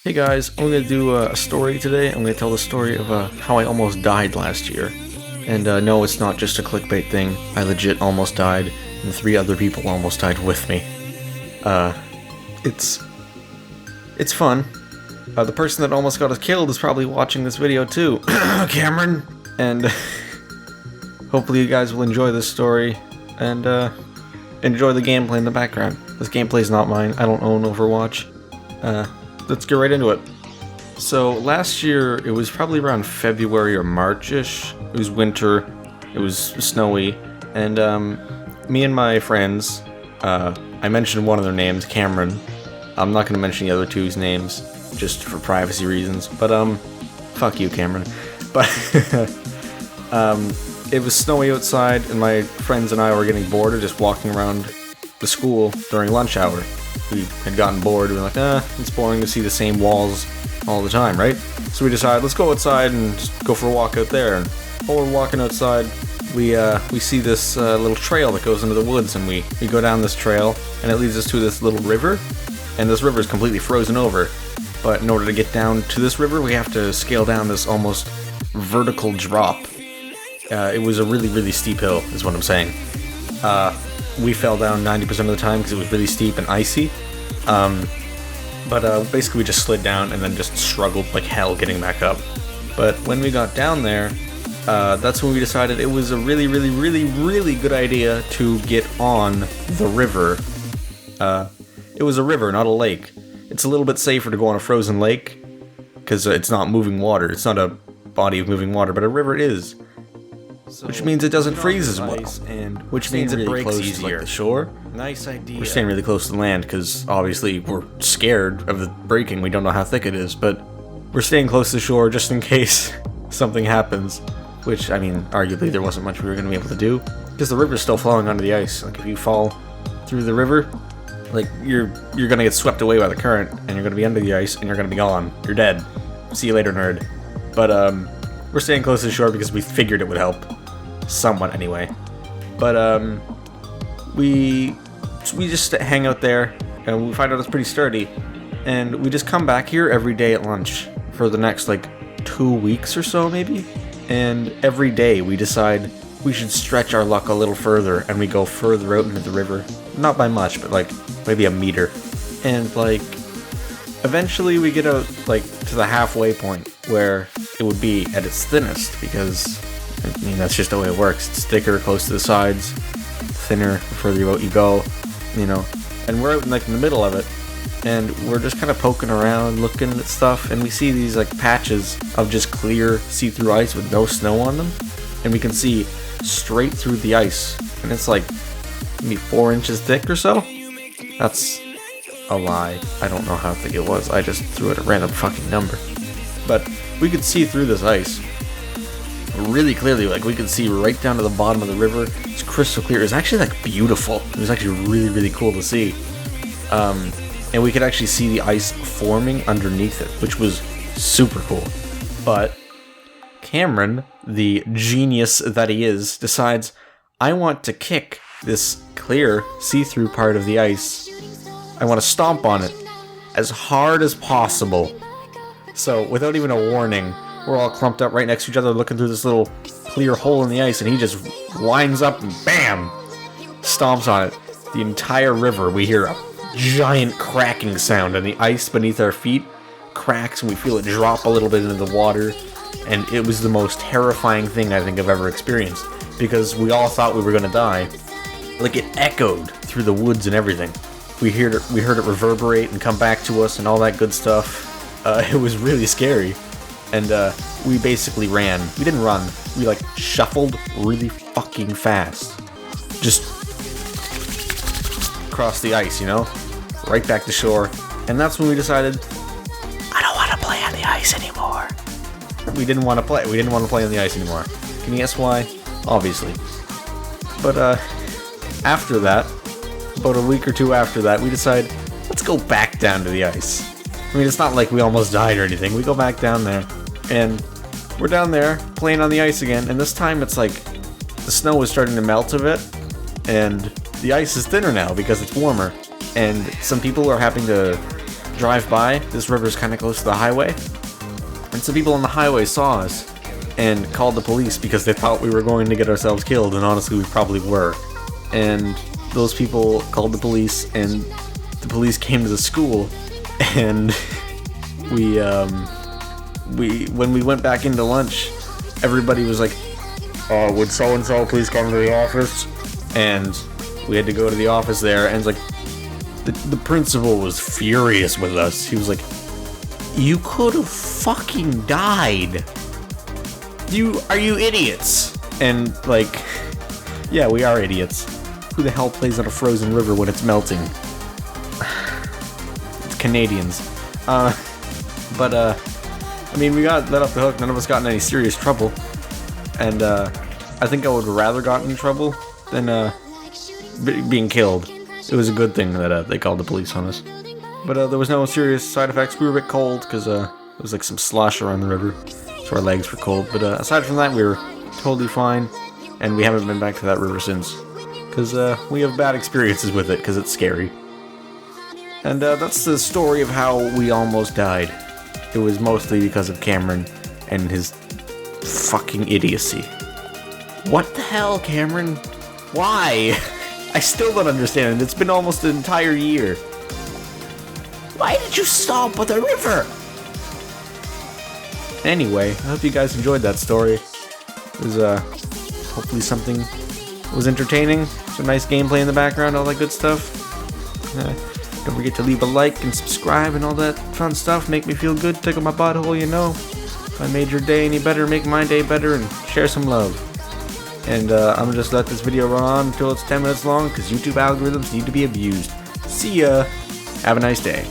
Hey guys, I'm going to do a story today. I'm going to tell the story of how I almost died last year. And no, it's not just a clickbait thing. I legit almost died, and 3 other people almost died with me. It's fun. The person that almost got us killed is probably watching this video too. Cameron! And hopefully you guys will enjoy this story, and enjoy the gameplay in the background. This gameplay is not mine. I don't own Overwatch. Let's get right into it. So last year, it was probably around February or March-ish. It was winter, it was snowy, and me and my friends, I mentioned one of their names, Cameron. I'm not going to mention the other two's names, just for privacy reasons, but fuck you, Cameron. But it was snowy outside, and my friends and I were getting bored of just walking around the school during lunch hour. We had gotten bored, we were like, it's boring to see the same walls all the time, right? So we decided, let's go outside and just go for a walk out there. And while we're walking outside, we see this little trail that goes into the woods, and we go down this trail, and it leads us to this little river, and this river is completely frozen over. But in order to get down to this river, we have to scale down this almost vertical drop. It was a really, really steep hill, is what I'm saying. We fell down 90% of the time because it was really steep and icy. But basically we just slid down and then just struggled like hell getting back up. But when we got down there, that's when we decided it was a really, really, really, really good idea to get on the river. It was a river, not a lake. It's a little bit safer to go on a frozen lake because it's not moving water. It's not a body of moving water, but a river is. Which means it doesn't freeze as well, and which means it breaks easier. Like the shore. Nice idea. We're staying really close to the land because obviously we're scared of the breaking. We don't know how thick it is, but we're staying close to the shore just in case something happens. Which, I mean, arguably there wasn't much we were going to be able to do because the river's still flowing under the ice. Like if you fall through the river, like you're going to get swept away by the current, and you're going to be under the ice, and you're going to be gone. You're dead. See you later, nerd. But we're staying close to the shore because we figured it would help. Somewhat, anyway. But, we just hang out there, and we find out it's pretty sturdy, and we just come back here every day at lunch for the next, 2 weeks or so, maybe? And every day we decide we should stretch our luck a little further, and we go further out into the river. Not by much, but, maybe a meter. And, eventually we get out, to the halfway point, where it would be at its thinnest, because I mean, that's just the way it works. It's thicker close to the sides, thinner the further out you go, And we're out in the middle of it, and we're just kind of poking around, looking at stuff, and we see these patches of just clear, see-through ice with no snow on them, and we can see straight through the ice, and it's maybe 4 inches thick or so. That's a lie. I don't know how thick it was. I just threw out a random fucking number. But we could see through this ice really clearly, we could see right down to the bottom of the river. It's crystal clear. It was actually beautiful. It was actually really, really cool to see. And we could actually see the ice forming underneath it, which was super cool. But Cameron, the genius that he is, decides, I want to kick this clear, see-through part of the ice. I want to stomp on it as hard as possible. So, without even a warning, we're all clumped up right next to each other looking through this little clear hole in the ice, and he just lines up and BAM! Stomps on it. The entire river, we hear a giant cracking sound, and the ice beneath our feet cracks, and we feel it drop a little bit into the water, and it was the most terrifying thing I think I've ever experienced, because we all thought we were going to die. It echoed through the woods and everything. We heard it reverberate and come back to us and all that good stuff. It was really scary. And we basically ran. We didn't run. We shuffled really fucking fast. Just across the ice, right back to shore. And that's when we decided, I don't want to play on the ice anymore. We didn't want to play. We didn't want to play on the ice anymore. Can you guess why? Obviously. But after that, about a week or two after that, we decided, let's go back down to the ice. I mean, it's not like we almost died or anything. We go back down there, and we're down there playing on the ice again, and this time it's the snow is starting to melt a bit, and the ice is thinner now because it's warmer, and some people are having to drive by. This river's kind of close to the highway. And some people on the highway saw us and called the police because they thought we were going to get ourselves killed, and honestly we probably were. And those people called the police, and the police came to the school, and when we went back into lunch, everybody was like, would so-and-so please come to the office? And we had to go to the office there, and it's like, the principal was furious with us. He was like, you could have fucking died. Are you idiots? And like, yeah, we are idiots. Who the hell plays on a frozen river when it's melting? It's Canadians. I mean, we got let off the hook. None of us got in any serious trouble. And I think I would rather gotten in trouble than being killed. It was a good thing that they called the police on us. But there was no serious side effects. We were a bit cold because there was like some slush around the river, so our legs were cold. But aside from that, we were totally fine, and we haven't been back to that river since. Because we have bad experiences with it because it's scary. And that's the story of how we almost died. It was mostly because of Cameron and his fucking idiocy. What the hell, Cameron? Why? I still don't understand it. It's been almost an entire year. Why did you stop at the river? Anyway, I hope you guys enjoyed that story. It was hopefully something was entertaining. Some nice gameplay in the background, all that good stuff. Don't forget to leave a like and subscribe and all that fun stuff. Make me feel good, tickle my butthole, you know. If I made your day any better, make my day better, and share some love. And I'm gonna just let this video run on until it's 10 minutes long, because YouTube algorithms need to be abused. See ya! Have a nice day.